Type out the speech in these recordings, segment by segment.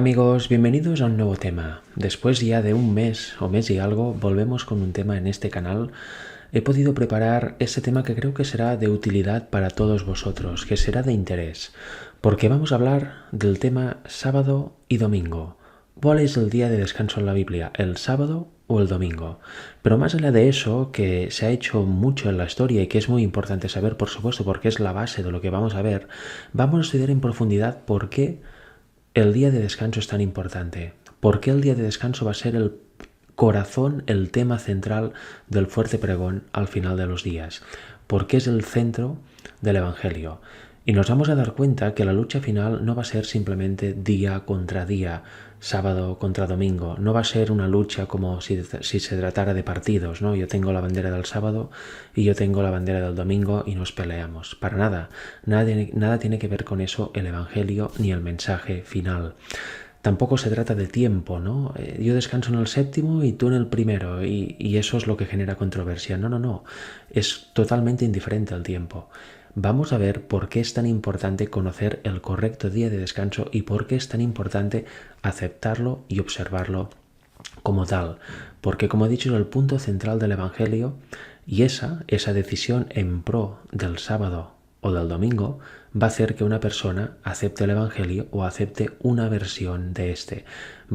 amigos, bienvenidos a un nuevo tema. Después ya de un mes o mes y algo, volvemos con un tema en este canal. He podido preparar este tema que creo que será de utilidad para todos vosotros, que será de interés, porque vamos a hablar del tema sábado y domingo. ¿Cuál es el día de descanso en la Biblia? ¿El sábado o el domingo? Pero más allá de eso, que se ha hecho mucho en la historia y que es muy importante saber, por supuesto, porque es la base de lo que vamos a ver, vamos a estudiar en profundidad por qué el día de descanso es tan importante. ¿Por qué el día de descanso va a ser el corazón, el tema central del fuerte pregón al final de los días? Porque es el centro del Evangelio. Y nos vamos a dar cuenta que la lucha final no va a ser simplemente día contra día, sábado contra domingo. No va a ser una lucha como si se tratara de partidos, ¿no? Yo tengo la bandera del sábado y yo tengo la bandera del domingo y nos peleamos. Para nada. Nada tiene que ver con eso el Evangelio ni el mensaje final. Tampoco se trata de tiempo, ¿no? Yo descanso en el séptimo y tú en el primero y eso es lo que genera controversia. No. Es totalmente indiferente al tiempo. Vamos a ver por qué es tan importante conocer el correcto día de descanso y por qué es tan importante aceptarlo y observarlo como tal. Porque, como he dicho, es el punto central del Evangelio y esa decisión en pro del sábado o del domingo va a hacer que una persona acepte el Evangelio o acepte una versión de este.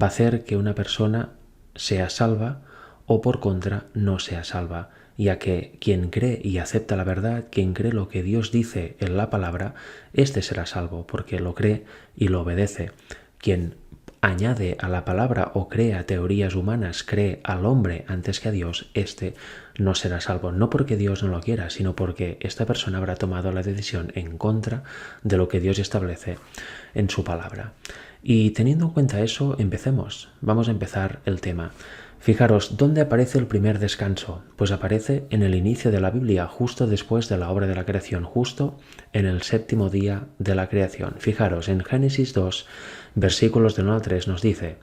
Va a hacer que una persona sea salva o por contra no sea salva, ya que quien cree y acepta la verdad, quien cree lo que Dios dice en la palabra, este será salvo porque lo cree y lo obedece. Quien añade a la palabra o crea teorías humanas, cree al hombre antes que a Dios, este no será salvo. No porque Dios no lo quiera, sino porque esta persona habrá tomado la decisión en contra de lo que Dios establece en su palabra. Y teniendo en cuenta eso, empecemos. Vamos a empezar el tema. Fijaros, ¿dónde aparece el primer descanso? Pues aparece en el inicio de la Biblia, justo después de la obra de la creación, justo en el séptimo día de la creación. Fijaros, en Génesis 2, versículos del 1 al 3 nos dice: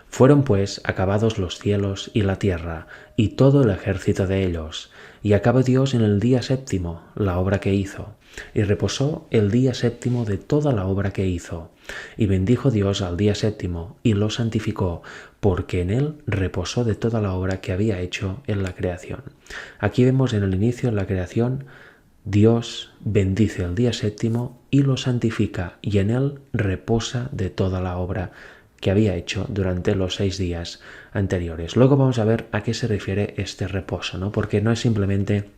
fueron pues acabados los cielos y la tierra, y todo el ejército de ellos, y acabó Dios en el día séptimo la obra que hizo, y reposó el día séptimo de toda la obra que hizo. Y bendijo Dios al día séptimo, y lo santificó, porque en él reposó de toda la obra que había hecho en la creación. Aquí vemos en el inicio de la creación, Dios bendice el día séptimo y lo santifica, y en él reposa de toda la obra que había hecho durante los 6 días anteriores. Luego vamos a ver a qué se refiere este reposo, ¿no? Porque no es simplemente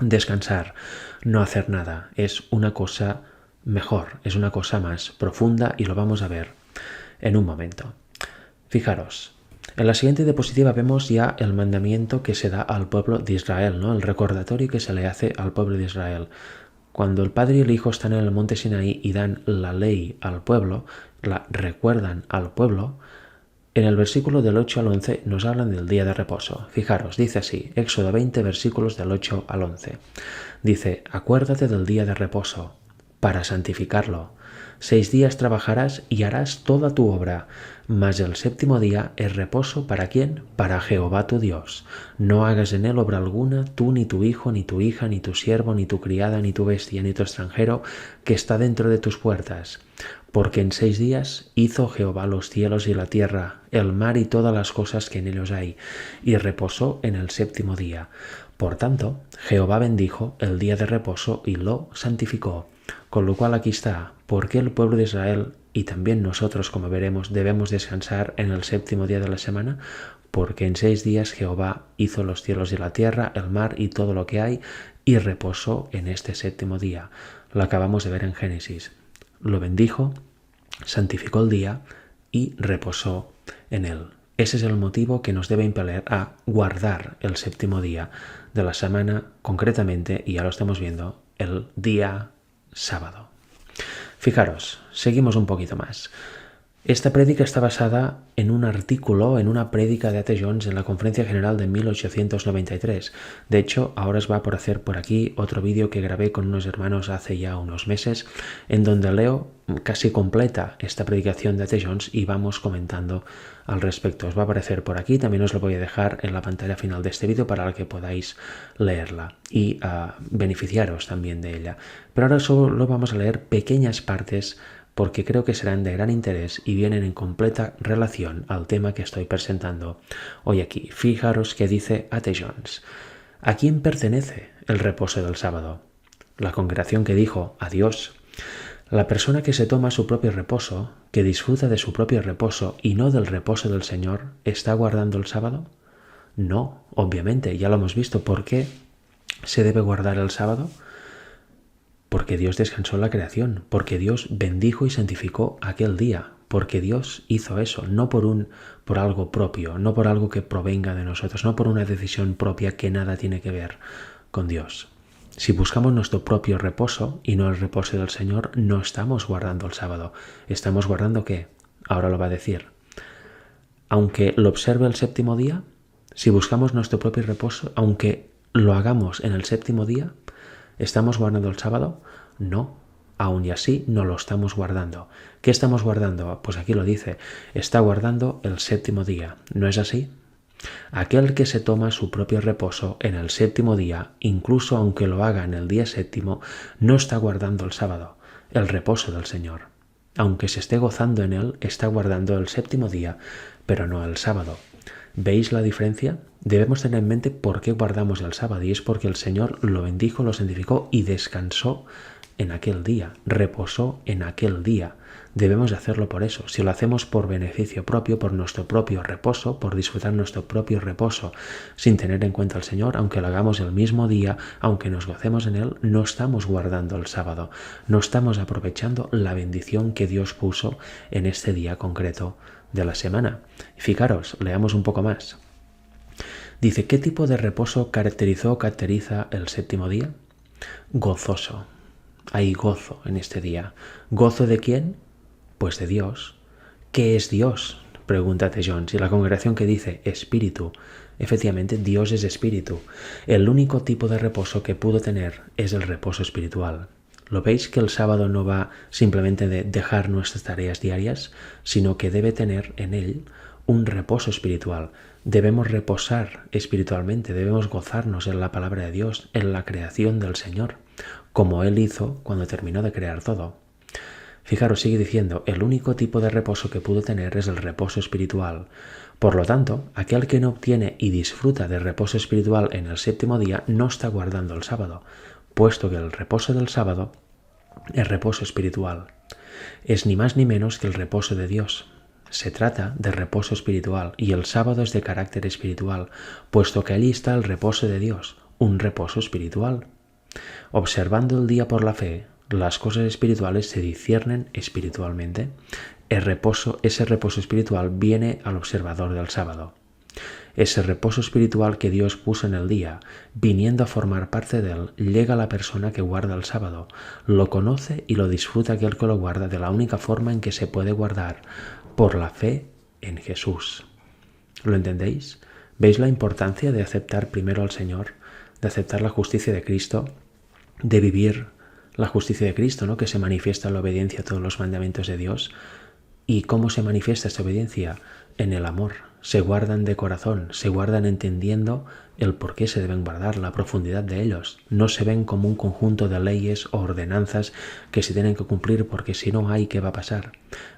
descansar, no hacer nada, es una cosa mejor, es una cosa más profunda y lo vamos a ver en un momento. Fijaros, en la siguiente diapositiva vemos ya el mandamiento que se da al pueblo de Israel, ¿no? El recordatorio que se le hace al pueblo de Israel. Cuando el Padre y el Hijo están en el monte Sinaí y dan la ley al pueblo, la recuerdan al pueblo, en el versículo del 8 al 11 nos hablan del día de reposo. Fijaros, dice así, Éxodo 20, versículos del 8 al 11. Dice: acuérdate del día de reposo, para santificarlo. 6 días trabajarás y harás toda tu obra, mas el séptimo día es reposo ¿para quién? Para Jehová tu Dios. No hagas en él obra alguna, tú ni tu hijo, ni tu hija, ni tu siervo, ni tu criada, ni tu bestia, ni tu extranjero, que está dentro de tus puertas. Porque en 6 días hizo Jehová los cielos y la tierra, el mar y todas las cosas que en ellos hay, y reposó en el séptimo día. Por tanto, Jehová bendijo el día de reposo y lo santificó. Con lo cual aquí está, ¿por qué el pueblo de Israel y también nosotros, como veremos, debemos descansar en el séptimo día de la semana? Porque en 6 días Jehová hizo los cielos y la tierra, el mar y todo lo que hay, y reposó en este séptimo día. Lo acabamos de ver en Génesis. Lo bendijo, santificó el día y reposó en él. Ese es el motivo que nos debe impeler a guardar el séptimo día de la semana, concretamente, y ya lo estamos viendo, el día sábado. Fijaros, seguimos un poquito más. Esta prédica está basada en un artículo, en una prédica de A.T. Jones en la Conferencia General de 1893. De hecho, ahora os va por hacer por aquí otro vídeo que grabé con unos hermanos hace ya unos meses, en donde leo casi completa esta predicación de A.T. Jones y vamos comentando al respecto. Os va a aparecer por aquí, también os lo voy a dejar en la pantalla final de este vídeo para que podáis leerla y beneficiaros también de ella. Pero ahora solo vamos a leer pequeñas partes porque creo que serán de gran interés y vienen en completa relación al tema que estoy presentando hoy aquí. Fijaros que dice A.T. Jones: ¿a quién pertenece el reposo del sábado? La congregación que dijo a Dios. La persona que se toma su propio reposo, que disfruta de su propio reposo y no del reposo del Señor, ¿está guardando el sábado? No, obviamente, ya lo hemos visto. ¿Por qué se debe guardar el sábado? Porque Dios descansó en la creación, porque Dios bendijo y santificó aquel día, porque Dios hizo eso, no por algo propio, no por algo que provenga de nosotros, no por una decisión propia que nada tiene que ver con Dios. Si buscamos nuestro propio reposo y no el reposo del Señor, no estamos guardando el sábado. ¿Estamos guardando qué? Ahora lo va a decir. Aunque lo observe el séptimo día, si buscamos nuestro propio reposo, aunque lo hagamos en el séptimo día, ¿estamos guardando el sábado? No, aún y así no lo estamos guardando. ¿Qué estamos guardando? Pues aquí lo dice, está guardando el séptimo día. ¿No es así? Aquel que se toma su propio reposo en el séptimo día, incluso aunque lo haga en el día séptimo, no está guardando el sábado, el reposo del Señor. Aunque se esté gozando en él, está guardando el séptimo día, pero no el sábado. ¿Veis la diferencia? Debemos tener en mente por qué guardamos el sábado, y es porque el Señor lo bendijo, lo santificó y descansó en aquel día, reposó en aquel día. Debemos de hacerlo por eso. Si lo hacemos por beneficio propio, por nuestro propio reposo, por disfrutar nuestro propio reposo, sin tener en cuenta al Señor, aunque lo hagamos el mismo día, aunque nos gocemos en él, no estamos guardando el sábado, no estamos aprovechando la bendición que Dios puso en este día concreto de la semana. Fijaros, leamos un poco más. Dice, ¿qué tipo de reposo caracteriza el séptimo día? Gozoso. Hay gozo en este día. ¿Gozo de quién? Pues de Dios. ¿Qué es Dios? Pregunta A.T. Jones. Y la congregación que dice espíritu. Efectivamente, Dios es espíritu. El único tipo de reposo que pudo tener es el reposo espiritual. ¿Lo veis que el sábado no va simplemente de dejar nuestras tareas diarias, sino que debe tener en él un reposo espiritual? Debemos reposar espiritualmente, debemos gozarnos en la palabra de Dios, en la creación del Señor, como Él hizo cuando terminó de crear todo. Fijaros, sigue diciendo, el único tipo de reposo que pudo tener es el reposo espiritual. Por lo tanto, aquel que no obtiene y disfruta del reposo espiritual en el séptimo día no está guardando el sábado, puesto que el reposo del sábado es reposo espiritual. Es ni más ni menos que el reposo de Dios. Se trata de reposo espiritual y el sábado es de carácter espiritual, puesto que allí está el reposo de Dios, un reposo espiritual. Observando el día por la fe, las cosas espirituales se disciernen espiritualmente. Ese reposo espiritual viene al observador del sábado. Ese reposo espiritual que Dios puso en el día, viniendo a formar parte de él, llega a la persona que guarda el sábado, lo conoce y lo disfruta aquel que lo guarda de la única forma en que se puede guardar, por la fe en Jesús. ¿Lo entendéis? ¿Veis la importancia de aceptar primero al Señor, de aceptar la justicia de Cristo, de vivir la justicia de Cristo, ¿no? Que se manifiesta en la obediencia a todos los mandamientos de Dios? ¿Y cómo se manifiesta esta obediencia? En el amor. Se guardan de corazón, se guardan entendiendo el por qué se deben guardar, la profundidad de ellos. No se ven como un conjunto de leyes o ordenanzas que se tienen que cumplir porque si no hay, ¿qué va a pasar?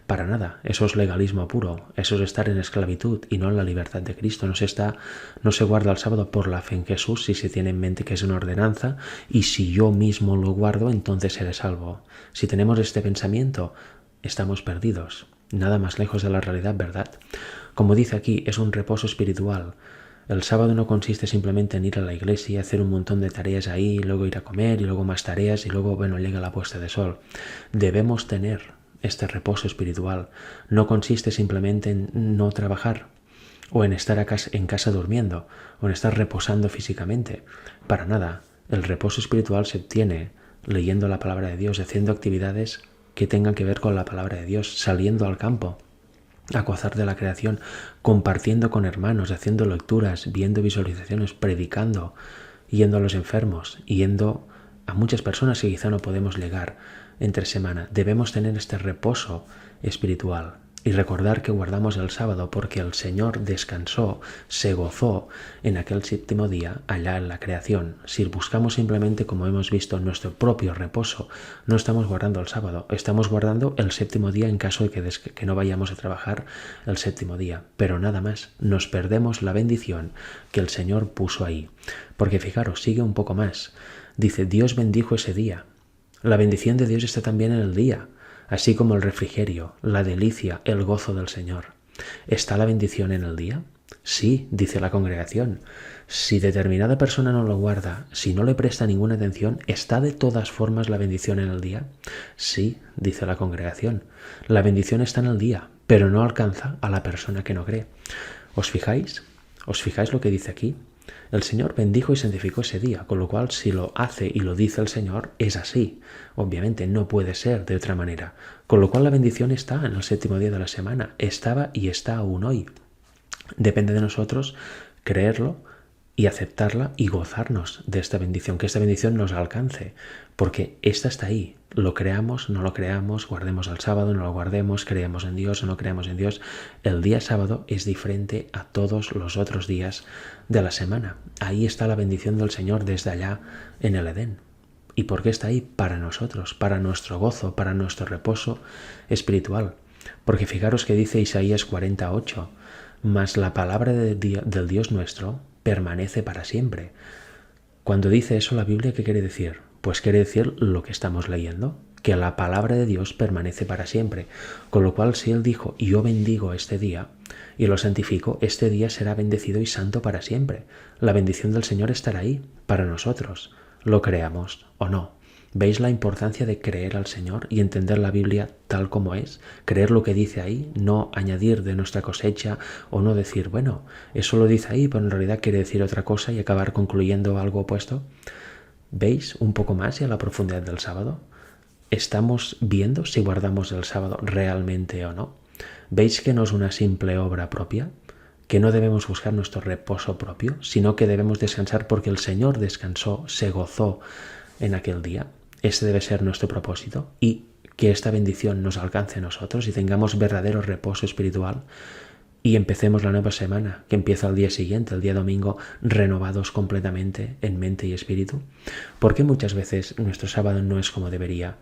Para nada, eso es legalismo puro, eso es estar en esclavitud y no en la libertad de Cristo. No se guarda el sábado por la fe en Jesús si se tiene en mente que es una ordenanza y si yo mismo lo guardo, entonces seré salvo. Si tenemos este pensamiento, estamos perdidos. Nada más lejos de la realidad, ¿verdad? Como dice aquí, es un reposo espiritual. El sábado no consiste simplemente en ir a la iglesia, hacer un montón de tareas ahí, luego ir a comer y luego más tareas y luego, llega la puesta de sol. Debemos tener este reposo espiritual. No consiste simplemente en no trabajar o en estar en casa durmiendo o en estar reposando físicamente. Para nada. El reposo espiritual se obtiene leyendo la palabra de Dios, haciendo actividades que tengan que ver con la palabra de Dios, saliendo al campo, a gozar de la creación, compartiendo con hermanos, haciendo lecturas, viendo visualizaciones, predicando, yendo a los enfermos, yendo a muchas personas que quizá no podemos llegar entre semana. Debemos tener este reposo espiritual. y recordar que guardamos el sábado porque el Señor descansó, se gozó en aquel séptimo día allá en la creación. Si buscamos simplemente, como hemos visto, nuestro propio reposo, no estamos guardando el sábado, estamos guardando el séptimo día en caso de que no vayamos a trabajar el séptimo día. Pero nada más, nos perdemos la bendición que el Señor puso ahí. Porque fijaros, sigue un poco más. Dice, Dios bendijo ese día. La bendición de Dios está también en el día, así como el refrigerio, la delicia, el gozo del Señor. ¿Está la bendición en el día? Sí, dice la congregación. Si determinada persona no lo guarda, si no le presta ninguna atención, ¿está de todas formas la bendición en el día? Sí, dice la congregación. La bendición está en el día, pero no alcanza a la persona que no cree. ¿Os fijáis? ¿Os fijáis lo que dice aquí? El Señor bendijo y santificó ese día, con lo cual si lo hace y lo dice el Señor, es así. Obviamente no puede ser de otra manera. Con lo cual la bendición está en el séptimo día de la semana. Estaba y está aún hoy. Depende de nosotros creerlo y aceptarla y gozarnos de esta bendición, que esta bendición nos alcance, porque esta está ahí. Lo creamos, no lo creamos, guardemos el sábado, no lo guardemos, creemos en Dios o no creemos en Dios. El día sábado es diferente a todos los otros días de la semana. Ahí está la bendición del Señor desde allá en el Edén. ¿Y por qué está ahí? Para nosotros, para nuestro gozo, para nuestro reposo espiritual. Porque fijaros que dice Isaías 48, mas la palabra del Dios nuestro permanece para siempre. Cuando dice eso la Biblia, ¿qué quiere decir? Pues quiere decir lo que estamos leyendo, que la palabra de Dios permanece para siempre. Con lo cual, si Él dijo, yo bendigo este día y lo santifico, este día será bendecido y santo para siempre. La bendición del Señor estará ahí para nosotros, lo creamos o no. ¿Veis la importancia de creer al Señor y entender la Biblia tal como es? Creer lo que dice ahí, no añadir de nuestra cosecha o no decir, bueno, eso lo dice ahí, pero en realidad quiere decir otra cosa y acabar concluyendo algo opuesto. ¿Veis un poco más y a la profundidad del sábado? ¿Estamos viendo si guardamos el sábado realmente o no? ¿Veis que no es una simple obra propia? Que no debemos buscar nuestro reposo propio, sino que debemos descansar porque el Señor descansó, se gozó en aquel día. Ese debe ser nuestro propósito y que esta bendición nos alcance a nosotros y tengamos verdadero reposo espiritual y empecemos la nueva semana, que empieza el día siguiente, el día domingo, renovados completamente en mente y espíritu. Porque muchas veces nuestro sábado no es como debería,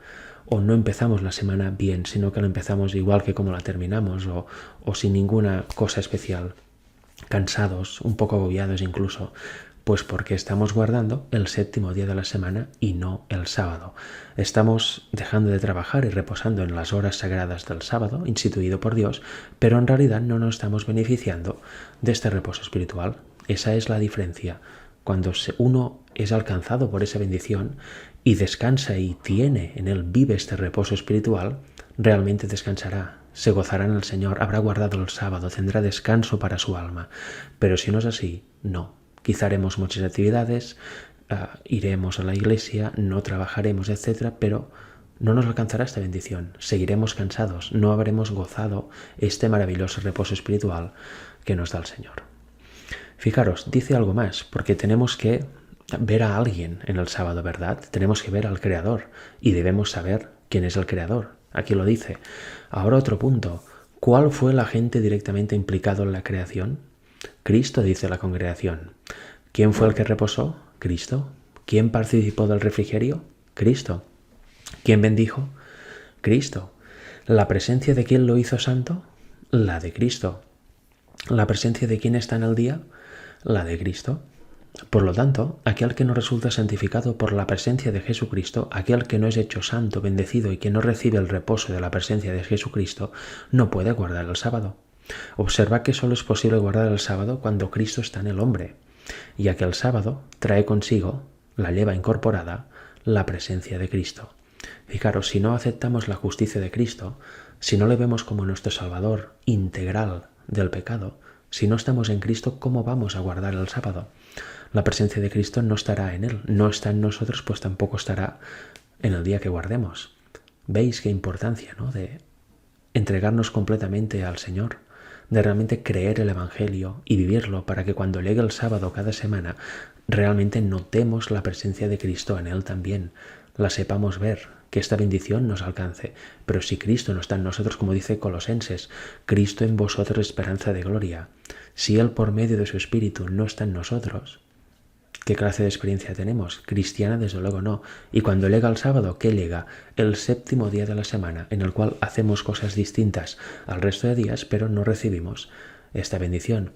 o no empezamos la semana bien, sino que lo empezamos igual que como la terminamos, o sin ninguna cosa especial, cansados, un poco agobiados incluso. Pues porque estamos guardando el séptimo día de la semana y no el sábado. Estamos dejando de trabajar y reposando en las horas sagradas del sábado, instituido por Dios, pero en realidad no nos estamos beneficiando de este reposo espiritual. Esa es la diferencia. Cuando uno es alcanzado por esa bendición y descansa y tiene en él, vive este reposo espiritual, realmente descansará, se gozará en el Señor, habrá guardado el sábado, tendrá descanso para su alma. Pero si no es así, no. Quizá haremos muchas actividades, iremos a la iglesia, no trabajaremos, etc., pero no nos alcanzará esta bendición. Seguiremos cansados, no habremos gozado este maravilloso reposo espiritual que nos da el Señor. Fijaros, dice algo más, porque tenemos que ver a alguien en el sábado, ¿verdad? Tenemos que ver al Creador y debemos saber quién es el Creador. Aquí lo dice. Ahora otro punto. ¿Cuál fue el agente directamente implicado en la creación? Cristo, dice la congregación. ¿Quién fue el que reposó? Cristo. ¿Quién participó del refrigerio? Cristo. ¿Quién bendijo? Cristo. ¿La presencia de quién lo hizo santo? La de Cristo. ¿La presencia de quién está en el día? La de Cristo. Por lo tanto, aquel que no resulta santificado por la presencia de Jesucristo, aquel que no es hecho santo, bendecido y que no recibe el reposo de la presencia de Jesucristo, no puede guardar el sábado. Observa que solo es posible guardar el sábado cuando Cristo está en el hombre, ya que el sábado trae consigo, la lleva incorporada, la presencia de Cristo. Fijaros, si no aceptamos la justicia de Cristo, si no le vemos como nuestro Salvador integral del pecado, si no estamos en Cristo, ¿cómo vamos a guardar el sábado? La presencia de Cristo no estará en Él, no está en nosotros, pues tampoco estará en el día que guardemos. ¿Veis qué importancia, ¿no?, de entregarnos completamente al Señor, de realmente creer el Evangelio y vivirlo para que cuando llegue el sábado cada semana realmente notemos la presencia de Cristo en él también, la sepamos ver, que esta bendición nos alcance. Pero si Cristo no está en nosotros, como dice Colosenses, Cristo en vosotros esperanza de gloria. Si Él por medio de su Espíritu no está en nosotros, ¿qué clase de experiencia tenemos? Cristiana, desde luego no. Y cuando llega el sábado, ¿qué llega? El séptimo día de la semana, en el cual hacemos cosas distintas al resto de días, pero no recibimos esta bendición.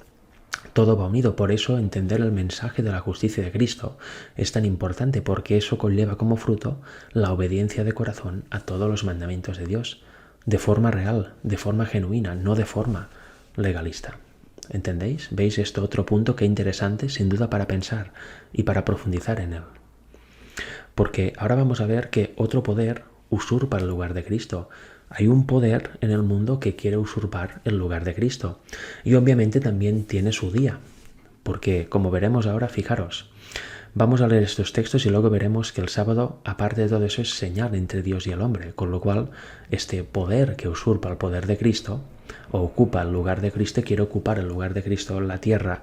Todo va unido, por eso entender el mensaje de la justicia de Cristo es tan importante, porque eso conlleva como fruto la obediencia de corazón a todos los mandamientos de Dios, de forma real, de forma genuina, no de forma legalista. ¿Entendéis? ¿Veis esto otro punto que interesante, sin duda, para pensar y para profundizar en él? Porque ahora vamos a ver que otro poder usurpa el lugar de Cristo. Hay un poder en el mundo que quiere usurpar el lugar de Cristo. Y obviamente también tiene su día. Porque, como veremos ahora, fijaros, vamos a leer estos textos y luego veremos que el sábado, aparte de todo eso, es señal entre Dios y el hombre. Con lo cual, este poder que usurpa el poder de Cristo, o ocupa el lugar de Cristo, quiere ocupar el lugar de Cristo en la tierra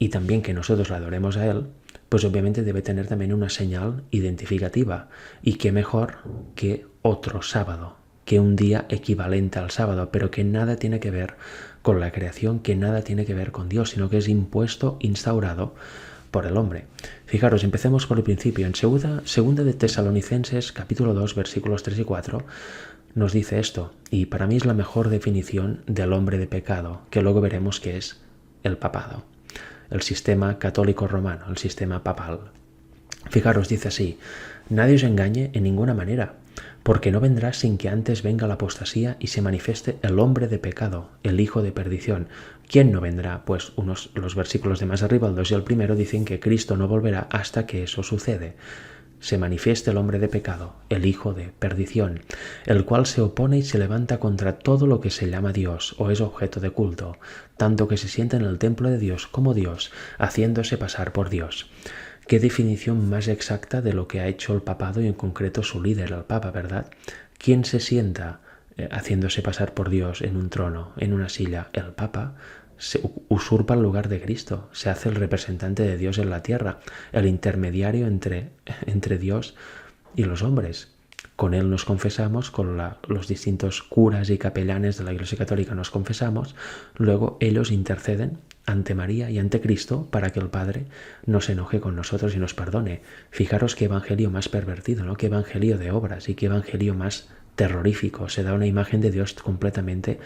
y también que nosotros le adoremos a Él, pues obviamente debe tener también una señal identificativa. Y qué mejor que otro sábado, que un día equivalente al sábado, pero que nada tiene que ver con la creación, que nada tiene que ver con Dios, sino que es impuesto, instaurado por el hombre. Fijaros, empecemos por el principio. En segunda de Tesalonicenses, capítulo 2, versículos 3 y 4, nos dice esto, y para mí es la mejor definición del hombre de pecado, que luego veremos que es el papado, el sistema católico romano, el sistema papal. Fijaros, dice así: nadie os engañe en ninguna manera, porque no vendrá sin que antes venga la apostasía y se manifieste el hombre de pecado, el hijo de perdición. ¿Quién no vendrá? Pues los versículos de más arriba, el 2 y el primero, dicen que Cristo no volverá hasta que eso sucede. Se manifieste el hombre de pecado, el hijo de perdición, el cual se opone y se levanta contra todo lo que se llama Dios o es objeto de culto, tanto que se sienta en el templo de Dios como Dios, haciéndose pasar por Dios. Qué definición más exacta de lo que ha hecho el papado y en concreto su líder, el papa, ¿verdad? ¿Quién se sienta haciéndose pasar por Dios en un trono, en una silla? El papa. Se usurpa el lugar de Cristo, se hace el representante de Dios en la tierra, el intermediario entre Dios y los hombres. Con él nos confesamos, con los distintos curas y capellanes de la Iglesia Católica nos confesamos, luego ellos interceden ante María y ante Cristo para que el Padre no se enoje con nosotros y nos perdone. Fijaros qué evangelio más pervertido, ¿no? Qué evangelio de obras y qué evangelio más terrorífico. Se da una imagen de Dios completamente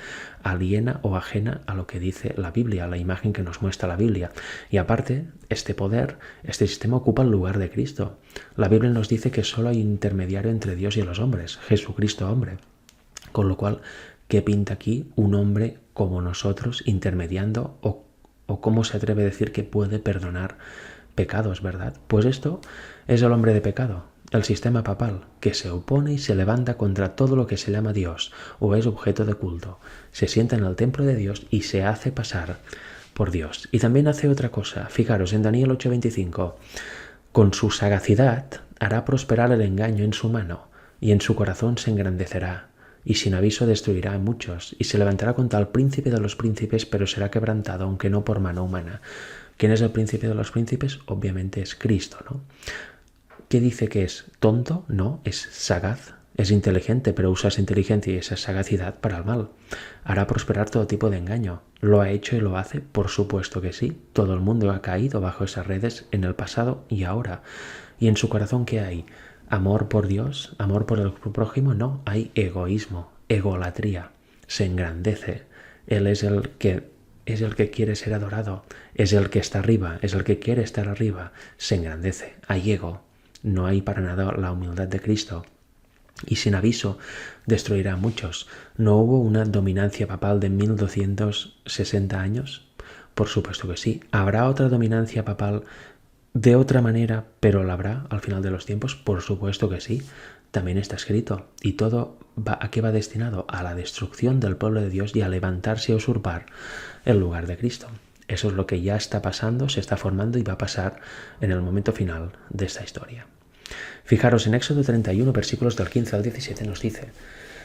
aliena o ajena a lo que dice la Biblia, a la imagen que nos muestra la Biblia. Y aparte, este poder, este sistema ocupa el lugar de Cristo. La Biblia nos dice que solo hay intermediario entre Dios y los hombres, Jesucristo hombre. Con lo cual, ¿qué pinta aquí un hombre como nosotros intermediando o cómo se atreve a decir que puede perdonar pecados, verdad? Pues esto es el hombre de pecado, el sistema papal, que se opone y se levanta contra todo lo que se llama Dios o es objeto de culto. Se sienta en el templo de Dios y se hace pasar por Dios. Y también hace otra cosa. Fijaros, en Daniel 8:25, con su sagacidad hará prosperar el engaño en su mano y en su corazón se engrandecerá. Y sin aviso destruirá a muchos, y se levantará contra el príncipe de los príncipes, pero será quebrantado, aunque no por mano humana. ¿Quién es el príncipe de los príncipes? Obviamente es Cristo, ¿no? ¿Qué dice que es? ¿Tonto? No, es sagaz, es inteligente, pero usa esa inteligencia y esa sagacidad para el mal. Hará prosperar todo tipo de engaño. ¿Lo ha hecho y lo hace? Por supuesto que sí. Todo el mundo ha caído bajo esas redes en el pasado y ahora. ¿Y en su corazón qué hay? ¿Amor por Dios? ¿Amor por el prójimo? No, hay egoísmo, egolatría. Se engrandece. Él es el que quiere ser adorado, es el que está arriba, es el que quiere estar arriba. Se engrandece, hay ego. No hay para nada la humildad de Cristo. Y sin aviso destruirá a muchos. ¿No hubo una dominancia papal de 1260 años? Por supuesto que sí. ¿Habrá otra dominancia papal de otra manera, pero la habrá al final de los tiempos? Por supuesto que sí. También está escrito. Y todo ¿a qué va destinado? A la destrucción del pueblo de Dios y a levantarse y a usurpar el lugar de Cristo. Eso es lo que ya está pasando, se está formando y va a pasar en el momento final de esta historia. Fijaros, en Éxodo 31, versículos del 15 al 17 nos dice: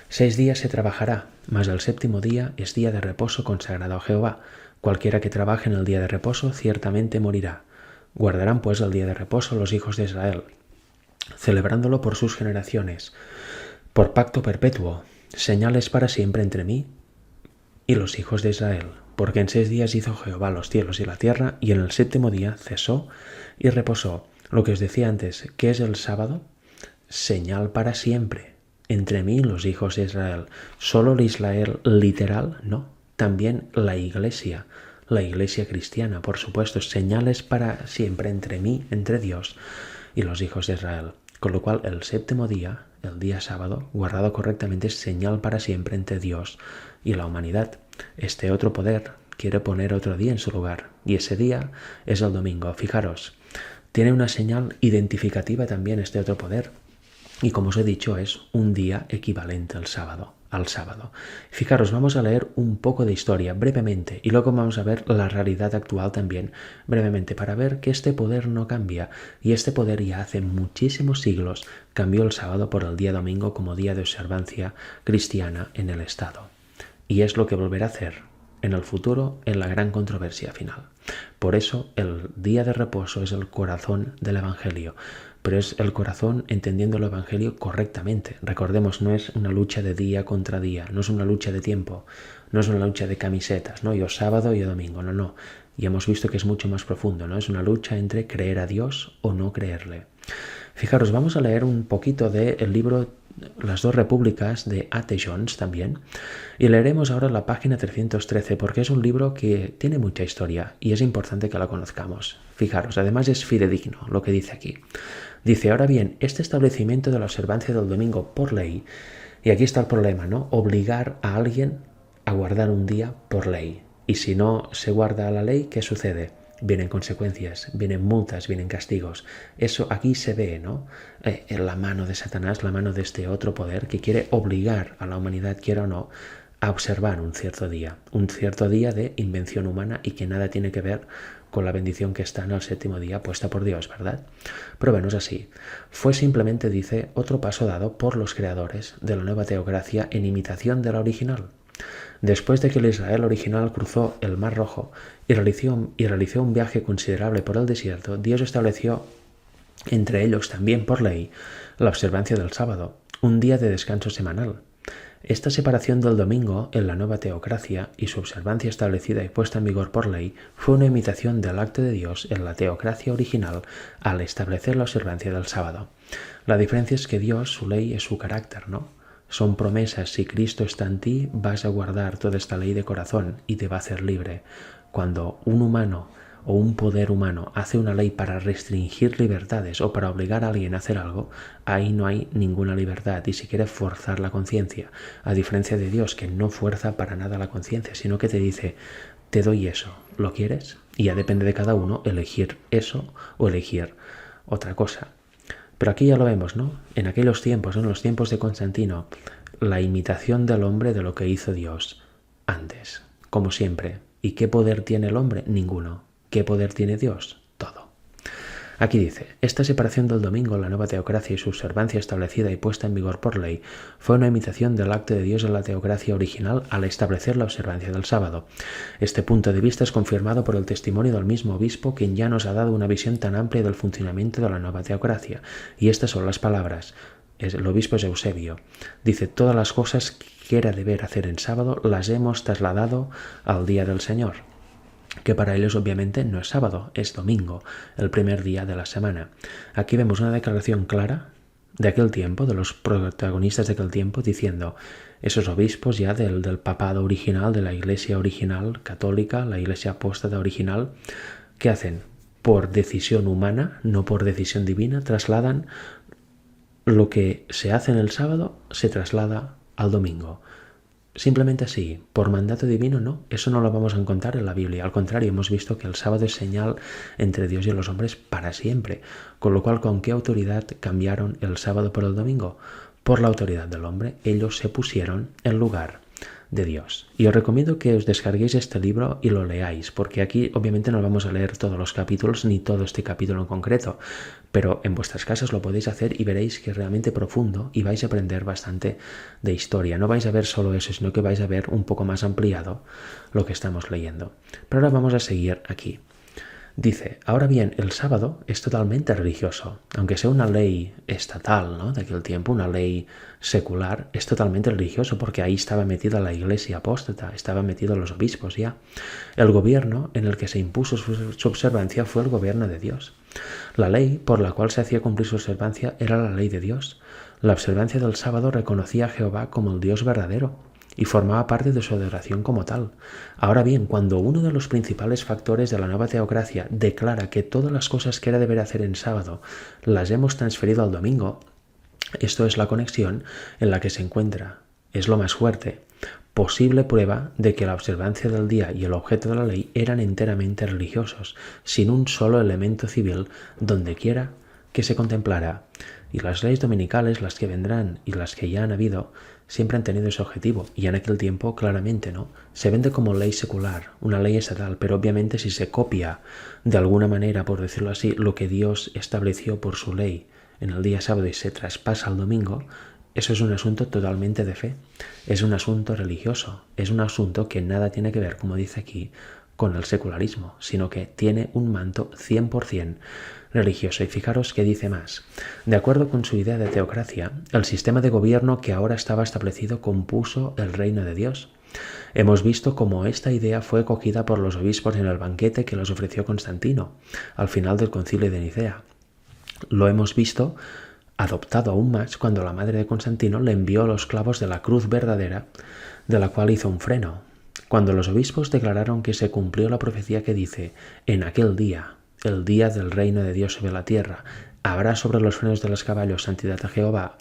6 días se trabajará, mas el séptimo día es día de reposo consagrado a Jehová. Cualquiera que trabaje en el día de reposo ciertamente morirá. Guardarán pues el día de reposo los hijos de Israel. celebrándolo por sus generaciones, por pacto perpetuo, señales para siempre entre mí y los hijos de Israel. Porque en 6 días hizo Jehová los cielos y la tierra, y en el 7º día cesó y reposó. Lo que os decía antes, ¿qué es el sábado? Señal para siempre entre mí y los hijos de Israel. ¿Solo el Israel literal? No. También la iglesia cristiana, por supuesto, señales para siempre entre mí, entre Dios y los hijos de Israel. Con lo cual el 7º día, el día sábado, guardado correctamente, es señal para siempre entre Dios y la humanidad. Este otro poder quiere poner otro día en su lugar, y ese día es el domingo. Fijaros, tiene una señal identificativa también este otro poder, y como os he dicho, es un día equivalente al sábado. Fijaros, vamos a leer un poco de historia brevemente y luego vamos a ver la realidad actual también brevemente para ver que este poder no cambia, y este poder ya hace muchísimos siglos cambió el sábado por el día domingo como día de observancia cristiana en el Estado. Y es lo que volverá a hacer en el futuro en la gran controversia final. Por eso el día de reposo es el corazón del Evangelio, pero es el corazón entendiendo el Evangelio correctamente. Recordemos, no es una lucha de día contra día, no es una lucha de tiempo, no es una lucha de camisetas, ¿no? Yo sábado y yo domingo, no. Y hemos visto que es mucho más profundo, ¿no? Es una lucha entre creer a Dios o no creerle. Fijaros, vamos a leer un poquito del libro Las dos repúblicas de A.T. Jones también, y leeremos ahora la página 313 porque es un libro que tiene mucha historia y es importante que la conozcamos. Fijaros, además es fidedigno lo que dice aquí. Dice, ahora bien, este establecimiento de la observancia del domingo por ley, y aquí está el problema, ¿no? Obligar a alguien a guardar un día por ley. Y si no se guarda la ley, ¿qué sucede? Vienen consecuencias, vienen multas, vienen castigos. Eso aquí se ve, ¿no? En la mano de Satanás, la mano de este otro poder que quiere obligar a la humanidad, quiera o no, a observar un cierto día de invención humana y que nada tiene que ver con la bendición que está en el 7º día puesta por Dios, ¿verdad? Pero bueno, es así. Fue simplemente, dice, otro paso dado por los creadores de la nueva teocracia en imitación de la original. Después de que el Israel original cruzó el Mar Rojo y realizó un viaje considerable por el desierto, Dios estableció entre ellos también por ley la observancia del sábado, un día de descanso semanal. Esta separación del domingo en la nueva teocracia y su observancia establecida y puesta en vigor por ley fue una imitación del acto de Dios en la teocracia original al establecer la observancia del sábado. La diferencia es que Dios, su ley, es su carácter, ¿no? Son promesas. Si Cristo está en ti, vas a guardar toda esta ley de corazón y te va a hacer libre. Cuando un humano o un poder humano hace una ley para restringir libertades o para obligar a alguien a hacer algo, ahí no hay ninguna libertad y se quiere forzar la conciencia, a diferencia de Dios, que no fuerza para nada la conciencia, sino que te dice, te doy eso, ¿lo quieres? Y ya depende de cada uno elegir eso o elegir otra cosa. Pero aquí ya lo vemos, ¿no? En aquellos tiempos, en los tiempos de Constantino, la imitación del hombre de lo que hizo Dios antes, como siempre. ¿Y qué poder tiene el hombre? Ninguno. ¿Qué poder tiene Dios? Todo. Aquí dice, esta separación del domingo, la nueva teocracia y su observancia establecida y puesta en vigor por ley, fue una imitación del acto de Dios en la teocracia original al establecer la observancia del sábado. Este punto de vista es confirmado por el testimonio del mismo obispo, quien ya nos ha dado una visión tan amplia del funcionamiento de la nueva teocracia. Y estas son las palabras. El obispo es Eusebio. Dice, todas las cosas que era deber hacer en sábado las hemos trasladado al día del Señor, que para ellos obviamente no es sábado, es domingo, el primer día de la semana. Aquí vemos una declaración clara de aquel tiempo, de los protagonistas de aquel tiempo, diciendo, esos obispos ya del papado original, de la iglesia original católica, la iglesia apóstata original, ¿qué hacen? Por decisión humana, no por decisión divina, trasladan lo que se hace en el sábado, se traslada al domingo. Simplemente así, por mandato divino, no. Eso no lo vamos a encontrar en la Biblia. Al contrario, hemos visto que el sábado es señal entre Dios y los hombres para siempre. Con lo cual, ¿con qué autoridad cambiaron el sábado por el domingo? Por la autoridad del hombre. Ellos se pusieron en lugar de Dios. Y os recomiendo que os descarguéis este libro y lo leáis, porque aquí obviamente no vamos a leer todos los capítulos ni todo este capítulo en concreto, pero en vuestras casas lo podéis hacer y veréis que es realmente profundo y vais a aprender bastante de historia. No vais a ver solo eso, sino que vais a ver un poco más ampliado lo que estamos leyendo. Pero ahora vamos a seguir aquí. Dice, ahora bien, el sábado es totalmente religioso, aunque sea una ley estatal, ¿no?, de aquel tiempo, una ley secular, es totalmente religioso porque ahí estaba metida la iglesia apóstata, estaban metidos los obispos ya. El gobierno en el que se impuso su observancia fue el gobierno de Dios. La ley por la cual se hacía cumplir su observancia era la ley de Dios. La observancia del sábado reconocía a Jehová como el Dios verdadero y formaba parte de su adoración como tal. Ahora bien, cuando uno de los principales factores de la nueva teocracia declara que todas las cosas que era deber hacer en sábado las hemos transferido al domingo, esto es la conexión en la que se encuentra. Es lo más fuerte. Posible prueba de que la observancia del día y el objeto de la ley eran enteramente religiosos, sin un solo elemento civil donde quiera que se contemplara. Y las leyes dominicales, las que vendrán y las que ya han habido, siempre han tenido ese objetivo, y en aquel tiempo claramente no. Se vende como ley secular, una ley estatal, pero obviamente si se copia de alguna manera, por decirlo así, lo que Dios estableció por su ley en el día sábado y se traspasa al domingo, eso es un asunto totalmente de fe, es un asunto religioso, es un asunto que nada tiene que ver, como dice aquí, con el secularismo, sino que tiene un manto 100% religioso. Y fijaros que dice más. De acuerdo con su idea de teocracia, el sistema de gobierno que ahora estaba establecido compuso el reino de Dios. Hemos visto cómo esta idea fue acogida por los obispos en el banquete que les ofreció Constantino al final del Concilio de Nicea. Lo hemos visto adoptado aún más cuando la madre de Constantino le envió los clavos de la cruz verdadera, de la cual hizo un freno. Cuando los obispos declararon que se cumplió la profecía que dice, en aquel día, el día del reino de Dios sobre la tierra, habrá sobre los frenos de los caballos santidad a Jehová.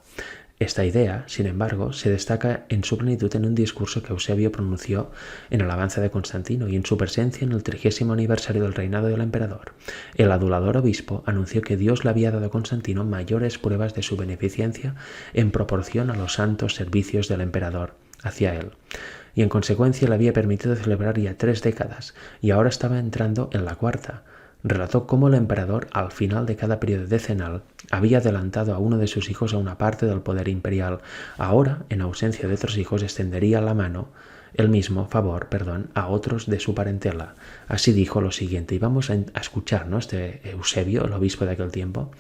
Esta idea, sin embargo, se destaca en su plenitud en un discurso que Eusebio pronunció en alabanza de Constantino y en su presencia en el 30º aniversario del reinado del emperador. El adulador obispo anunció que Dios le había dado a Constantino mayores pruebas de su beneficencia en proporción a los santos servicios del emperador hacia él, y en consecuencia le había permitido celebrar ya 3 décadas, y ahora estaba entrando en la 4ª. Relató cómo el emperador, al final de cada periodo decenal, había adelantado a uno de sus hijos a una parte del poder imperial. Ahora, en ausencia de otros hijos, extendería la mano, el mismo favor, a otros de su parentela. Así dijo lo siguiente, y vamos a escuchar, ¿no?, este Eusebio, el obispo de aquel tiempo.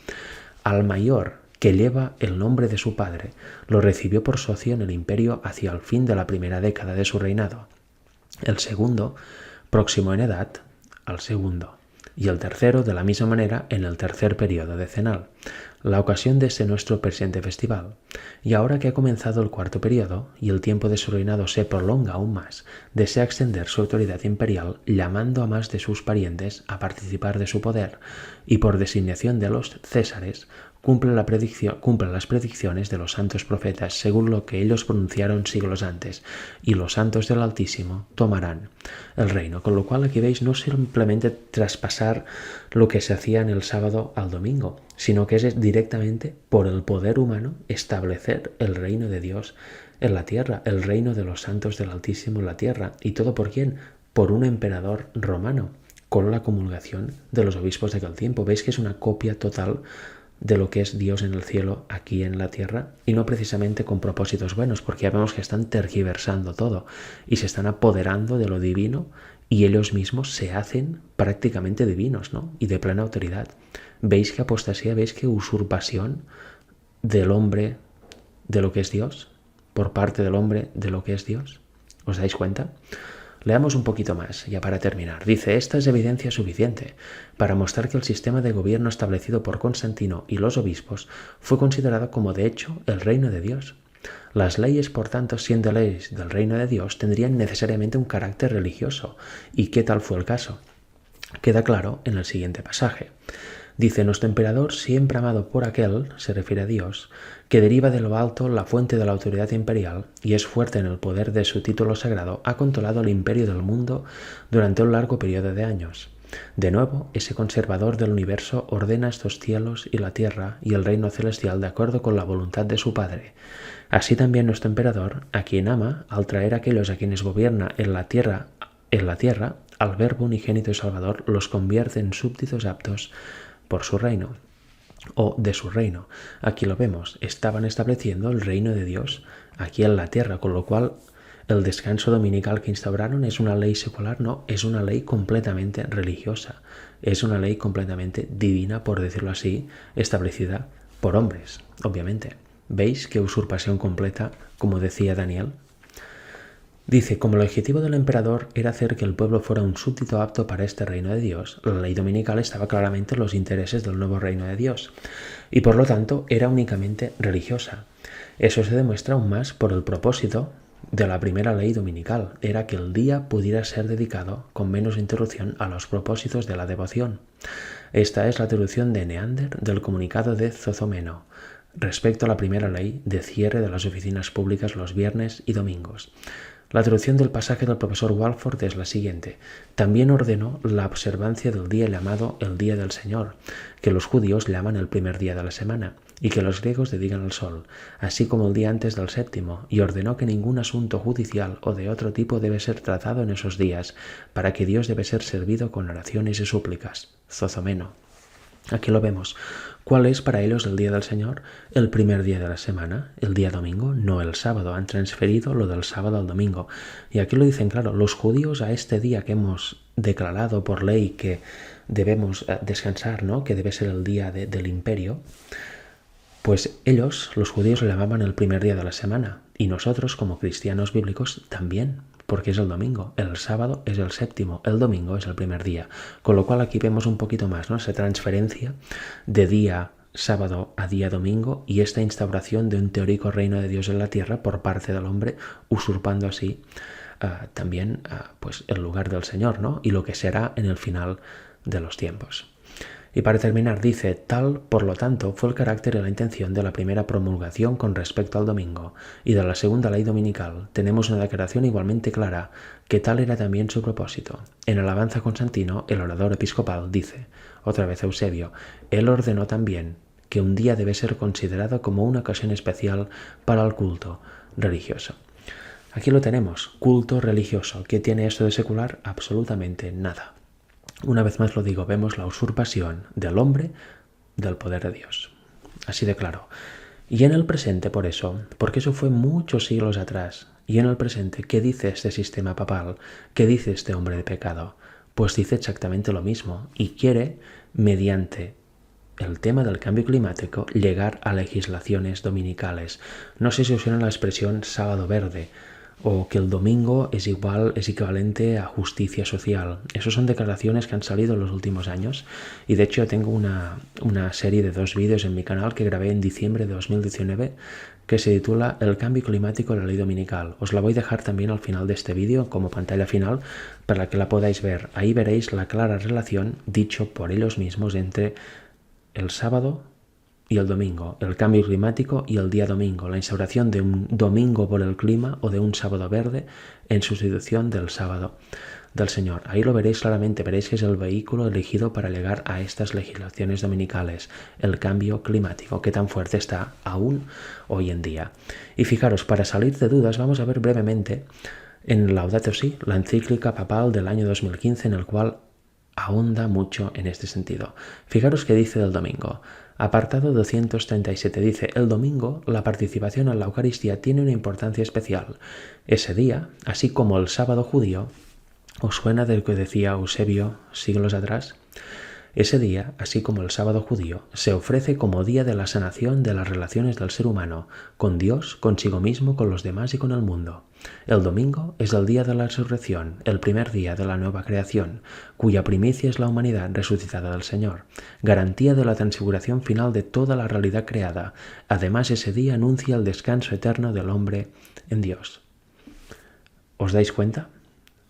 Al mayor, que lleva el nombre de su padre, lo recibió por socio en el imperio hacia el fin de la primera década de su reinado. El segundo, próximo en edad, al segundo. Y el tercero, de la misma manera, en el tercer periodo decenal, la ocasión de este nuestro presente festival. Y ahora que ha comenzado el 4º periodo y el tiempo de su reinado se prolonga aún más, desea extender su autoridad imperial llamando a más de sus parientes a participar de su poder y por designación de los césares cumple las predicciones de los santos profetas según lo que ellos pronunciaron siglos antes, y los santos del Altísimo tomarán el reino. Con lo cual aquí veis no simplemente traspasar lo que se hacía en el sábado al domingo, sino que es directamente por el poder humano establecer el reino de Dios en la tierra, el reino de los santos del Altísimo en la tierra. ¿Y todo por quién? Por un emperador romano, con la comulgación de los obispos de aquel tiempo. ¿Veis que es una copia total de lo que es Dios en el cielo aquí en la tierra? Y no precisamente con propósitos buenos, porque ya vemos que están tergiversando todo y se están apoderando de lo divino y ellos mismos se hacen prácticamente divinos, ¿no?, y de plena autoridad. ¿Veis que apostasía? ¿Veis que usurpación del hombre de lo que es Dios? Por parte del hombre de lo que es Dios. ¿Os dais cuenta? Leamos un poquito más, ya para terminar. Dice, esta es evidencia suficiente para mostrar que el sistema de gobierno establecido por Constantino y los obispos fue considerado como de hecho el reino de Dios. Las leyes, por tanto, siendo leyes del reino de Dios, tendrían necesariamente un carácter religioso. ¿Y qué tal fue el caso? Queda claro en el siguiente pasaje. Dice, nuestro emperador, siempre amado por aquel, se refiere a Dios, que deriva de lo alto la fuente de la autoridad imperial y es fuerte en el poder de su título sagrado, ha controlado el imperio del mundo durante un largo periodo de años. De nuevo, ese conservador del universo ordena estos cielos y la tierra y el reino celestial de acuerdo con la voluntad de su Padre. Así también nuestro emperador, a quien ama, al traer a aquellos a quienes gobierna en la tierra, al Verbo unigénito y Salvador, los convierte en súbditos aptos por su reino, o de su reino. Aquí lo vemos, estaban estableciendo el reino de Dios aquí en la tierra, con lo cual El descanso dominical que instauraron es una ley secular, no, es una ley completamente religiosa, es una ley completamente divina, por decirlo así, establecida por hombres, obviamente. ¿Veis qué usurpación completa, como decía Daniel? Dice, como el objetivo del emperador era hacer que el pueblo fuera un súbdito apto para este reino de Dios, la ley dominical estaba claramente en los intereses del nuevo reino de Dios, y por lo tanto era únicamente religiosa. Eso se demuestra aún más por el propósito de la primera ley dominical, era que el día pudiera ser dedicado con menos interrupción a los propósitos de la devoción. Esta es la traducción de Neander del comunicado de Zozomeno respecto a la primera ley de cierre de las oficinas públicas los viernes y domingos. La traducción del pasaje del profesor Walford es la siguiente. También ordenó la observancia del día llamado el Día del Señor, que los judíos llaman el primer día de la semana, y que los griegos dedican al sol, así como el día antes del séptimo, y ordenó que ningún asunto judicial o de otro tipo debe ser tratado en esos días, para que Dios debe ser servido con oraciones y súplicas. Zozomeno. Aquí lo vemos. ¿Cuál es para ellos el día del Señor? El primer día de la semana, el día domingo, no el sábado. Han transferido lo del sábado al domingo. Y aquí lo dicen claro, los judíos a este día que hemos declarado por ley que debemos descansar, ¿no? Que debe ser el día del imperio, pues ellos, los judíos, lo llamaban el primer día de la semana. Y nosotros, como cristianos bíblicos, también, porque es el domingo. El sábado es el séptimo, el domingo es el primer día. Con lo cual aquí vemos un poquito más, ¿no? Esa transferencia de día sábado a día domingo y esta instauración de un teórico reino de Dios en la tierra por parte del hombre, usurpando así también pues el lugar del Señor, ¿no? Y lo que será en el final de los tiempos. Y para terminar dice, tal, por lo tanto, fue el carácter y la intención de la primera promulgación con respecto al domingo, y de la segunda ley dominical tenemos una declaración igualmente clara, que tal era también su propósito. En Alabanza a Constantino, el orador episcopal dice, otra vez Eusebio, él ordenó también que un día debe ser considerado como una ocasión especial para el culto religioso. Aquí lo tenemos, culto religioso. ¿Qué tiene esto de secular? Absolutamente nada. Una vez más lo digo, vemos la usurpación del hombre del poder de Dios. Así de claro. Y en el presente, por eso, porque eso fue muchos siglos atrás, y en el presente, ¿qué dice este sistema papal? ¿Qué dice este hombre de pecado? Pues dice exactamente lo mismo y quiere, mediante el tema del cambio climático, llegar a legislaciones dominicales. No sé si os suena la expresión sábado verde, o que el domingo es equivalente a justicia social. Esas son declaraciones que han salido en los últimos años y de hecho tengo una serie de 2 vídeos en mi canal que grabé en diciembre de 2019 que se titula El cambio climático en la ley dominical. Os la voy a dejar también al final de este vídeo como pantalla final para que la podáis ver. Ahí veréis la clara relación, dicho por ellos mismos, entre el sábado y el domingo, el cambio climático y el día domingo, la instauración de un domingo por el clima o de un sábado verde en sustitución del sábado del Señor. Ahí lo veréis claramente, veréis que es el vehículo elegido para llegar a estas legislaciones dominicales, el cambio climático, que tan fuerte está aún hoy en día. Y fijaros, para salir de dudas, vamos a ver brevemente en Laudato Si, la encíclica papal del año 2015, en el cual ahonda mucho en este sentido. Fijaros qué dice del domingo. Apartado 237 dice, el domingo la participación en la Eucaristía tiene una importancia especial. Ese día, así como el sábado judío, ¿os suena de lo que decía Eusebio siglos atrás? Ese día, así como el sábado judío, se ofrece como día de la sanación de las relaciones del ser humano, con Dios, consigo mismo, con los demás y con el mundo. El domingo es el día de la resurrección, el primer día de la nueva creación, cuya primicia es la humanidad resucitada del Señor, garantía de la transfiguración final de toda la realidad creada. Además, ese día anuncia el descanso eterno del hombre en Dios. ¿Os dais cuenta?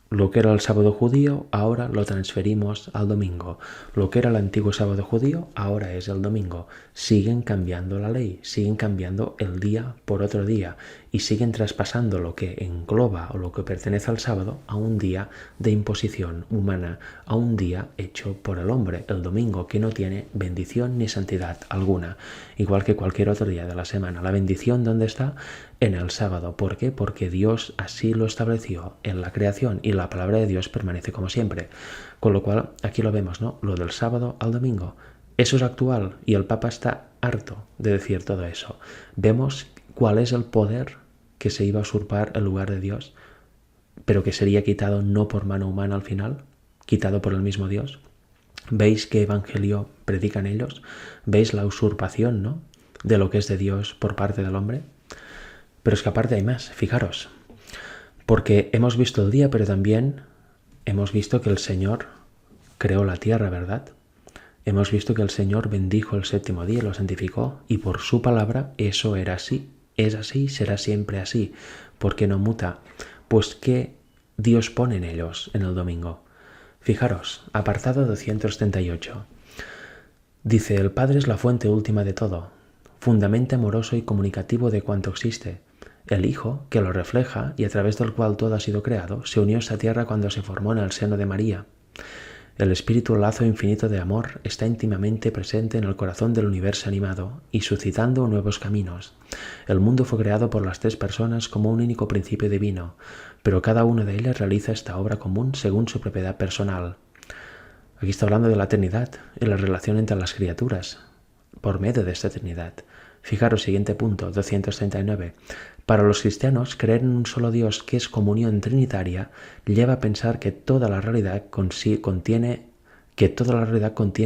Lo que era el sábado judío, ahora lo transferimos al domingo. Lo que era el antiguo sábado judío, ahora es el domingo. Siguen cambiando la ley, siguen cambiando el día por otro día y siguen traspasando lo que engloba o lo que pertenece al sábado a un día de imposición humana, a un día hecho por el hombre, el domingo, que no tiene bendición ni santidad alguna, igual que cualquier otro día de la semana. La bendición, ¿dónde está? En el sábado. ¿Por qué? Porque Dios así lo estableció en la creación y la palabra de Dios permanece como siempre. Con lo cual, aquí lo vemos, ¿no? Lo del sábado al domingo. Eso es actual y el Papa está harto de decir todo eso. Vemos cuál es el poder que se iba a usurpar el lugar de Dios, pero que sería quitado no por mano humana al final, quitado por el mismo Dios. ¿Veis qué evangelio predican ellos? ¿Veis la usurpación, ¿no?, de lo que es de Dios por parte del hombre? Pero es que aparte hay más, fijaros, porque hemos visto el día, pero también hemos visto que el Señor creó la tierra, ¿verdad? Hemos visto que el Señor bendijo el séptimo día y lo santificó, y por su palabra eso era así, es así, será siempre así, porque no muta. Pues ¿qué Dios pone en ellos en el domingo? Fijaros, apartado 238. Dice, el Padre es la fuente última de todo, fundamento amoroso y comunicativo de cuanto existe. El Hijo, que lo refleja y a través del cual todo ha sido creado, se unió a esta tierra cuando se formó en el seno de María. El espíritu lazo infinito de amor está íntimamente presente en el corazón del universo animado y suscitando nuevos caminos. El mundo fue creado por las tres personas como un único principio divino, pero cada una de ellas realiza esta obra común según su propiedad personal. Aquí está hablando de la Trinidad y la relación entre las criaturas por medio de esta Trinidad. Fijaros, siguiente punto, 239. Para los cristianos, creer en un solo Dios que es comunión trinitaria lleva a pensar que toda la realidad contiene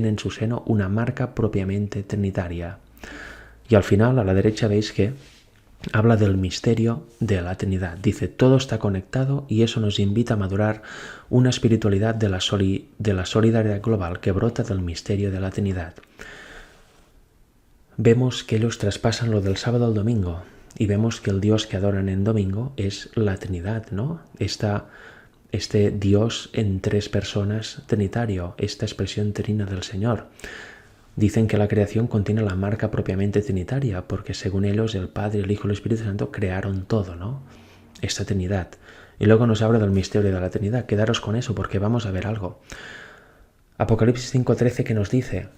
en su seno una marca propiamente trinitaria. Y al final, a la derecha, veis que habla del misterio de la Trinidad. Dice, todo está conectado y eso nos invita a madurar una espiritualidad de la solidaridad global que brota del misterio de la Trinidad. Vemos que ellos traspasan lo del sábado al domingo y vemos que el Dios que adoran en domingo es la Trinidad, ¿no? Este Dios en tres personas trinitario, esta expresión trina del Señor. Dicen que la creación contiene la marca propiamente trinitaria, porque según ellos el Padre, el Hijo y el Espíritu Santo crearon todo, ¿no? Esta Trinidad. Y luego nos habla del misterio de la Trinidad. Quedaros con eso porque vamos a ver algo. Apocalipsis 5:13 que nos dice,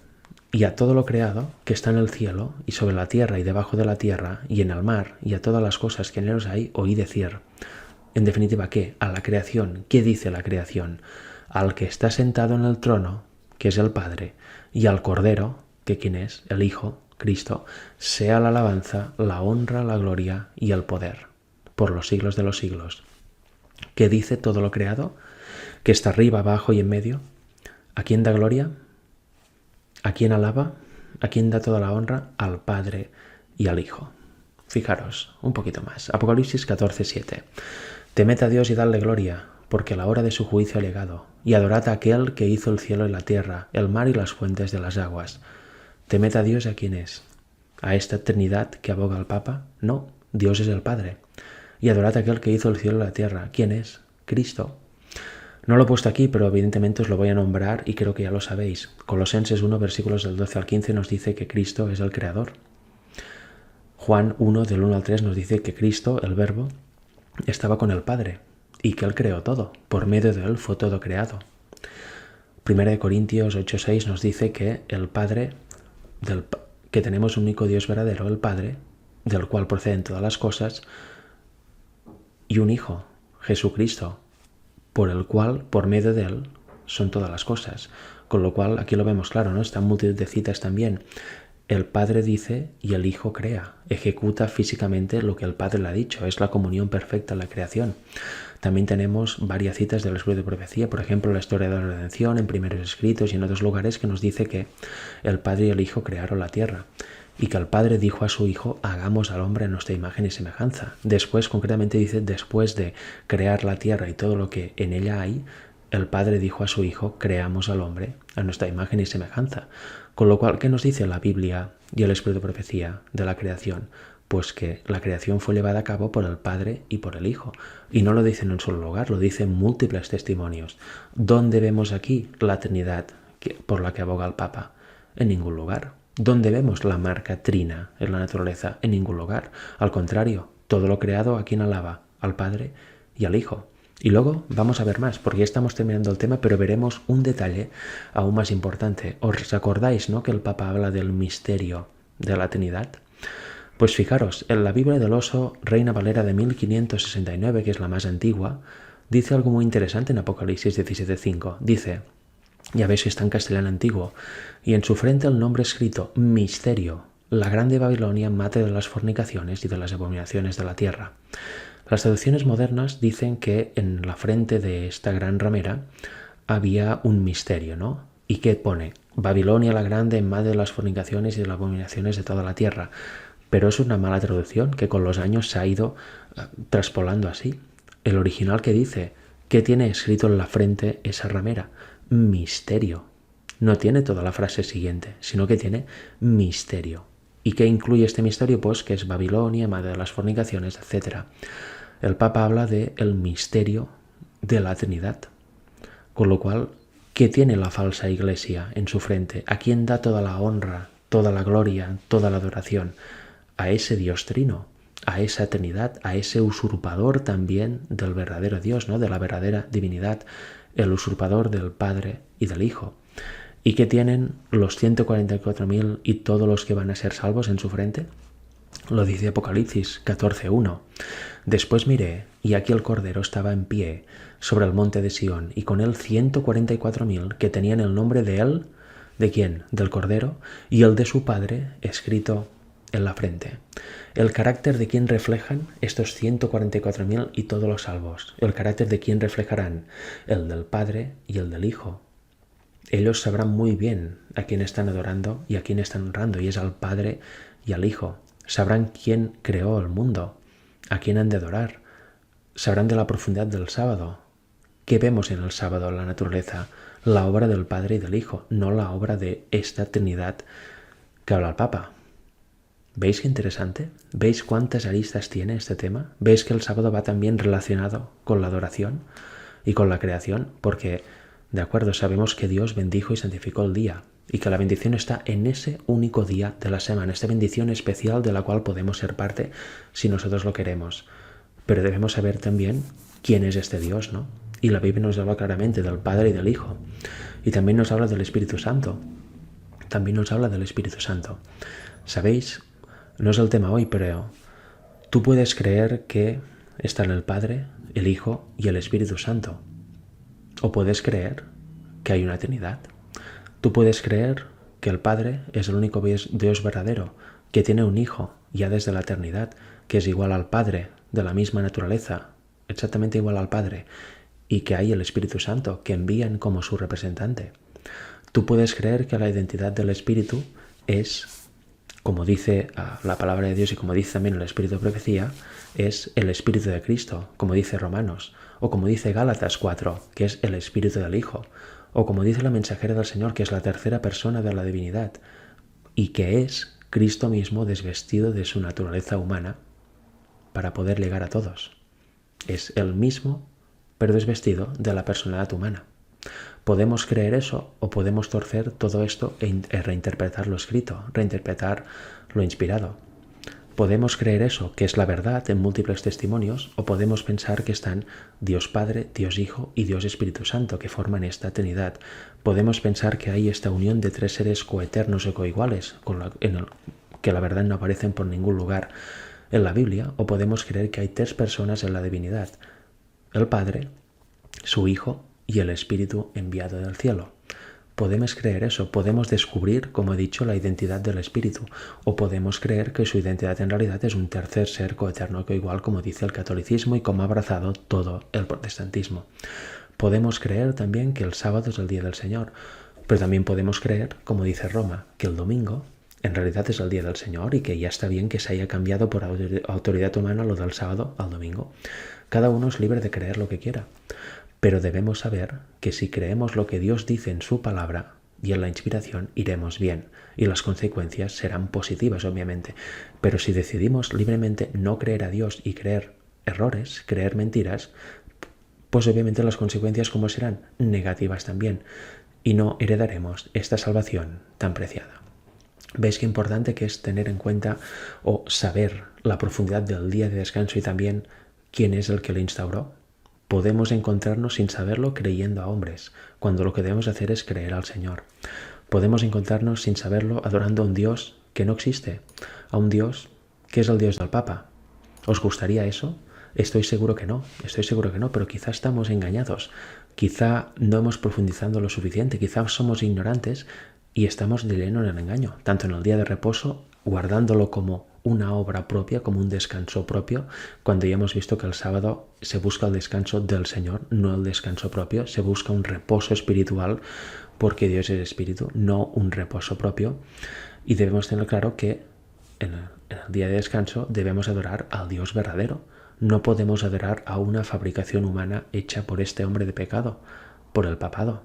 y a todo lo creado que está en el cielo y sobre la tierra y debajo de la tierra y en el mar y a todas las cosas que en ellos hay, oí decir. En definitiva, ¿qué? A la creación. ¿Qué dice la creación? Al que está sentado en el trono, que es el Padre, y al Cordero, que ¿quién es? El Hijo, Cristo, sea la alabanza, la honra, la gloria y el poder, por los siglos de los siglos. ¿Qué dice todo lo creado? Que está arriba, abajo y en medio. ¿A quién da gloria? ¿A quién alaba? ¿A quién da toda la honra? Al Padre y al Hijo. Fijaros, un poquito más. Apocalipsis 14:7. Temed a Dios y dadle gloria, porque la hora de su juicio ha llegado, y adorad a aquel que hizo el cielo y la tierra, el mar y las fuentes de las aguas. Temed a Dios, ¿a quién es? ¿A esta Trinidad que aboga el Papa? No, Dios es el Padre. Y adorad a aquel que hizo el cielo y la tierra. ¿Quién es? Cristo. No lo he puesto aquí, pero evidentemente os lo voy a nombrar y creo que ya lo sabéis. Colosenses 1, versículos del 12 al 15 nos dice que Cristo es el Creador. Juan 1, del 1 al 3 nos dice que Cristo, el Verbo, estaba con el Padre y que Él creó todo. Por medio de Él fue todo creado. 1 Corintios 8:6 nos dice que el Padre, que tenemos un único Dios verdadero, el Padre, del cual proceden todas las cosas, y un Hijo, Jesucristo, por el cual, por medio de Él, son todas las cosas. Con lo cual, aquí lo vemos claro, ¿no? Está en multitud de citas también. El Padre dice y el Hijo crea, ejecuta físicamente lo que el Padre le ha dicho, es la comunión perfecta en la creación. También tenemos varias citas del Espíritu de Profecía, por ejemplo, la historia de la redención en primeros escritos y en otros lugares que nos dice que el Padre y el Hijo crearon la tierra y que el Padre dijo a su Hijo, hagamos al hombre a nuestra imagen y semejanza. Después, concretamente dice, después de crear la tierra y todo lo que en ella hay, el Padre dijo a su Hijo, creamos al hombre a nuestra imagen y semejanza. Con lo cual, ¿qué nos dice la Biblia y el Espíritu de Profecía de la creación? Pues que la creación fue llevada a cabo por el Padre y por el Hijo. Y no lo dice en un solo lugar, lo dice en múltiples testimonios. ¿Dónde vemos aquí la Trinidad por la que aboga el Papa? En ningún lugar. ¿Dónde vemos la marca trina en la naturaleza? En ningún lugar. Al contrario, todo lo creado, ¿a quién alaba? Al Padre y al Hijo. Y luego vamos a ver más, porque ya estamos terminando el tema, pero veremos un detalle aún más importante. ¿Os acordáis, no, que el Papa habla del misterio de la Trinidad? Pues fijaros, en la Biblia del Oso, Reina Valera de 1569, que es la más antigua, dice algo muy interesante en Apocalipsis 17:5. Dice, ya veis que está en castellano antiguo, y en su frente el nombre escrito, misterio, la grande Babilonia, madre de las fornicaciones y de las abominaciones de la tierra. Las traducciones modernas dicen que en la frente de esta gran ramera había un misterio, ¿no? ¿Y qué pone? Babilonia la grande, madre de las fornicaciones y de las abominaciones de toda la tierra. Pero es una mala traducción que con los años se ha ido traspolando así. El original que dice, ¿qué tiene escrito en la frente esa ramera? Misterio. No tiene toda la frase siguiente, sino que tiene misterio. ¿Y qué incluye este misterio? Pues que es Babilonia, madre de las fornicaciones, etc. El Papa habla de el misterio de la Trinidad. Con lo cual, ¿qué tiene la falsa iglesia en su frente? ¿A quién da toda la honra, toda la gloria, toda la adoración? A ese Dios trino, a esa Trinidad, a ese usurpador también del verdadero Dios, ¿no? De la verdadera divinidad, el usurpador del Padre y del Hijo. ¿Y qué tienen los 144.000 y todos los que van a ser salvos en su frente? Lo dice Apocalipsis 14:1. Después miré, y aquí el Cordero estaba en pie sobre el monte de Sión, y con él 144.000 que tenían el nombre de él, ¿de quién? Del Cordero, y el de su Padre escrito en la frente. El carácter de quién reflejan estos 144.000 y todos los salvos. El carácter de quién reflejarán, el del Padre y el del Hijo. Ellos sabrán muy bien a quién están adorando y a quién están honrando, y es al Padre y al Hijo. Sabrán quién creó el mundo, a quién han de adorar. Sabrán de la profundidad del sábado. ¿Qué vemos en el sábado en la naturaleza? La obra del Padre y del Hijo, no la obra de esta Trinidad que habla el Papa. ¿Veis qué interesante? ¿Veis cuántas aristas tiene este tema? ¿Veis que el sábado va también relacionado con la adoración y con la creación? Porque, de acuerdo, sabemos que Dios bendijo y santificó el día y que la bendición está en ese único día de la semana, esta bendición especial de la cual podemos ser parte si nosotros lo queremos. Pero debemos saber también quién es este Dios, ¿no? Y la Biblia nos habla claramente del Padre y del Hijo. Y también nos habla del Espíritu Santo. También nos habla del Espíritu Santo. ¿Sabéis? No es el tema hoy, pero tú puedes creer que están el Padre, el Hijo y el Espíritu Santo. O puedes creer que hay una Trinidad. Tú puedes creer que el Padre es el único Dios verdadero, que tiene un Hijo ya desde la eternidad, que es igual al Padre, de la misma naturaleza, exactamente igual al Padre, y que hay el Espíritu Santo, que envían como su representante. Tú puedes creer que la identidad del Espíritu es, como dice la palabra de Dios y como dice también el Espíritu de Profecía, es el Espíritu de Cristo, como dice Romanos, o como dice Gálatas 4, que es el Espíritu del Hijo, o como dice la mensajera del Señor, que es la tercera persona de la divinidad, y que es Cristo mismo desvestido de su naturaleza humana para poder llegar a todos. Es el mismo, pero desvestido de la personalidad humana. Podemos creer eso o podemos torcer todo esto e reinterpretar lo escrito, reinterpretar lo inspirado. Podemos creer eso, que es la verdad en múltiples testimonios, o podemos pensar que están Dios Padre, Dios Hijo y Dios Espíritu Santo, que forman esta Trinidad. Podemos pensar que hay esta unión de tres seres coeternos o coiguales, que la verdad no aparecen por ningún lugar en la Biblia, o podemos creer que hay tres personas en la divinidad: el Padre, su Hijo y el Espíritu enviado del cielo. Podemos creer eso, podemos descubrir, como he dicho, la identidad del Espíritu, o podemos creer que su identidad en realidad es un tercer ser coeterno coigual, como dice el catolicismo y como ha abrazado todo el protestantismo. Podemos creer también que el sábado es el día del Señor, pero también podemos creer, como dice Roma, que el domingo en realidad es el día del Señor y que ya está bien que se haya cambiado por autoridad humana lo del sábado al domingo. Cada uno es libre de creer lo que quiera. Pero debemos saber que si creemos lo que Dios dice en su palabra y en la inspiración, iremos bien y las consecuencias serán positivas, obviamente. Pero si decidimos libremente no creer a Dios y creer errores, creer mentiras, pues obviamente las consecuencias, ¿cómo serán? Negativas también. Y no heredaremos esta salvación tan preciada. ¿Veis qué importante que es tener en cuenta o saber la profundidad del día de descanso y también quién es el que lo instauró? Podemos encontrarnos sin saberlo creyendo a hombres, cuando lo que debemos hacer es creer al Señor. Podemos encontrarnos sin saberlo adorando a un Dios que no existe, a un Dios que es el Dios del Papa. ¿Os gustaría eso? Estoy seguro que no, pero quizá estamos engañados, quizá no hemos profundizado lo suficiente, quizá somos ignorantes y estamos de lleno en el engaño, tanto en el día de reposo guardándolo como una obra propia, como un descanso propio, cuando ya hemos visto que el sábado se busca el descanso del Señor, no el descanso propio, se busca un reposo espiritual porque Dios es espíritu, no un reposo propio, y debemos tener claro que en el día de descanso debemos adorar al Dios verdadero. No podemos adorar a una fabricación humana hecha por este hombre de pecado, por el papado.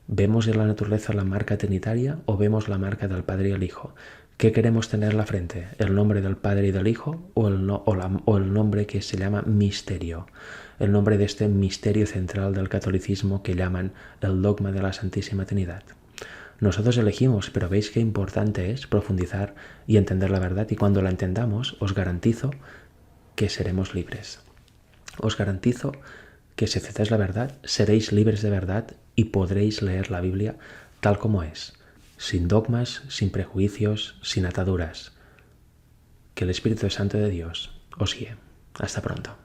¿Vemos en la naturaleza la marca trinitaria o vemos la marca del Padre y el Hijo? ¿Qué queremos tener en la frente? ¿El nombre del Padre y del Hijo o el nombre que se llama misterio? El nombre de este misterio central del catolicismo que llaman el dogma de la Santísima Trinidad. Nosotros elegimos, pero veis qué importante es profundizar y entender la verdad, y cuando la entendamos os garantizo que seremos libres. Os garantizo que si aceptáis la verdad, seréis libres de verdad y podréis leer la Biblia tal como es, sin dogmas, sin prejuicios, sin ataduras. Que el Espíritu Santo de Dios os guíe. Hasta pronto.